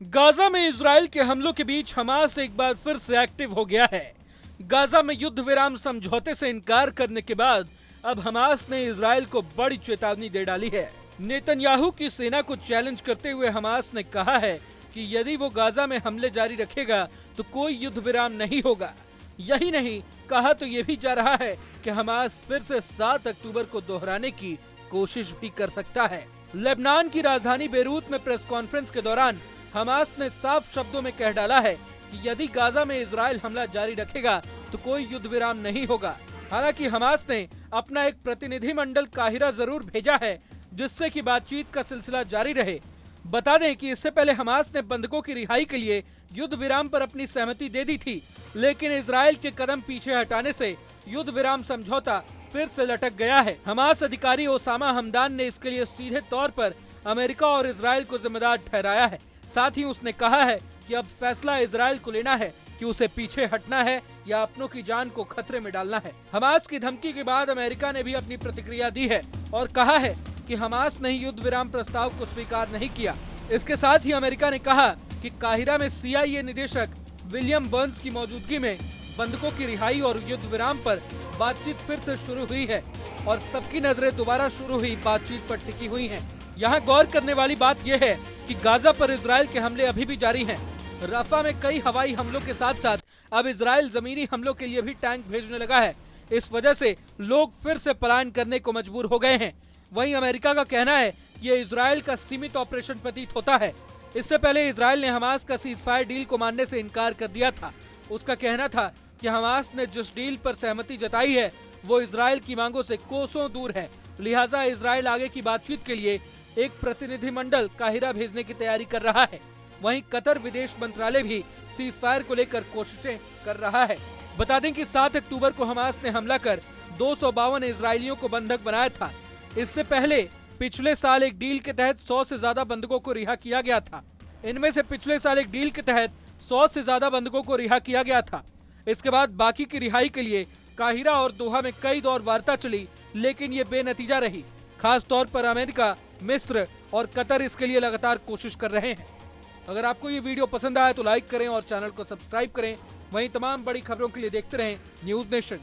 Gaza में Israel के हमलों के बीच हमास एक बार फिर से एक्टिव हो गया है। गाजा में युद्ध विराम समझौते से इनकार करने के बाद अब हमास ने इजराइल को बड़ी चेतावनी दे डाली है। नेतन्याहू की सेना को चैलेंज करते हुए हमास ने कहा है कि यदि वो गाजा में हमले जारी रखेगा तो कोई युद्ध विराम नहीं होगा। यही नहीं, कहा तो ये भी जा रहा है कि हमास फिर से 7 अक्टूबर को दोहराने की कोशिश भी कर सकता है। लेबनान की राजधानी बेरूत में प्रेस कॉन्फ्रेंस के दौरान हमास ने साफ शब्दों में कह डाला है कि यदि गाजा में इजराइल हमला जारी रखेगा तो कोई युद्ध विराम नहीं होगा। हालांकि हमास ने अपना एक प्रतिनिधि मंडल काहिरा जरूर भेजा है जिससे कि बातचीत का सिलसिला जारी रहे। बता दें कि इससे पहले हमास ने बंधकों की रिहाई के लिए युद्ध विराम पर अपनी सहमति दे दी थी, लेकिन इजराइल के कदम पीछे हटाने से युद्ध विराम समझौता फिर से लटक गया है। हमास अधिकारी ओसामा हमदान ने इसके लिए सीधे तौर पर अमेरिका और इजराइल को जिम्मेदार ठहराया है। साथ ही उसने कहा है कि अब फैसला इजराइल को लेना है कि उसे पीछे हटना है या अपनों की जान को खतरे में डालना है। हमास की धमकी के बाद अमेरिका ने भी अपनी प्रतिक्रिया दी है और कहा है कि हमास ने युद्ध विराम प्रस्ताव को स्वीकार नहीं किया। इसके साथ ही अमेरिका ने कहा कि काहिरा में CIA निदेशक विलियम बर्न्स की मौजूदगी में बंधकों की रिहाई और युद्ध विराम पर बातचीत फिर से शुरू हुई है और सबकी नजरें दोबारा शुरू हुई बातचीत पर टिकी हुई हैं। यहाँ गौर करने वाली बात यह है कि गाजा पर इजराइल के हमले अभी भी जारी हैं। रफा में कई हवाई हमलों के साथ साथ अब इजराइल जमीनी हमलों के लिए भी टैंक भेजने लगा है। इस वजह से लोग फिर से पलायन करने को मजबूर हो गए हैं। वहीं अमेरिका का कहना है कि ये इजराइल का सीमित ऑपरेशन प्रतीत होता है। इससे पहले इजराइल ने हमास का सीजफायर डील को मानने से इनकार कर दिया था। उसका कहना था कि हमास ने जिस डील पर सहमति जताई है वो इजराइल की मांगों से कोसों दूर है, लिहाजा इजराइल आगे की बातचीत के लिए एक प्रतिनिधिमंडल काहिरा भेजने की तैयारी कर रहा है। वहीं कतर विदेश मंत्रालय भी सीजफायर को लेकर कोशिशें कर रहा है। बता दें कि 7 अक्टूबर को हमास ने हमला कर 252 इजरायलियों को बंधक बनाया था। इससे पहले पिछले साल एक डील के तहत 100 से ज्यादा बंधकों को रिहा किया गया था। इनमें से पिछले साल एक डील के तहत 100 से ज्यादा बंधकों को रिहा किया गया था। इसके बाद बाकी की रिहाई के लिए काहिरा और दोहा में कई दौर वार्ता चली, लेकिन ये बेनतीजा रही। खास तौर पर अमेरिका, मिस्र और कतर इसके लिए लगातार कोशिश कर रहे हैं। अगर आपको ये वीडियो पसंद आया तो लाइक करें और चैनल को सब्सक्राइब करें। वहीं तमाम बड़ी खबरों के लिए देखते रहें न्यूज़ नेशन।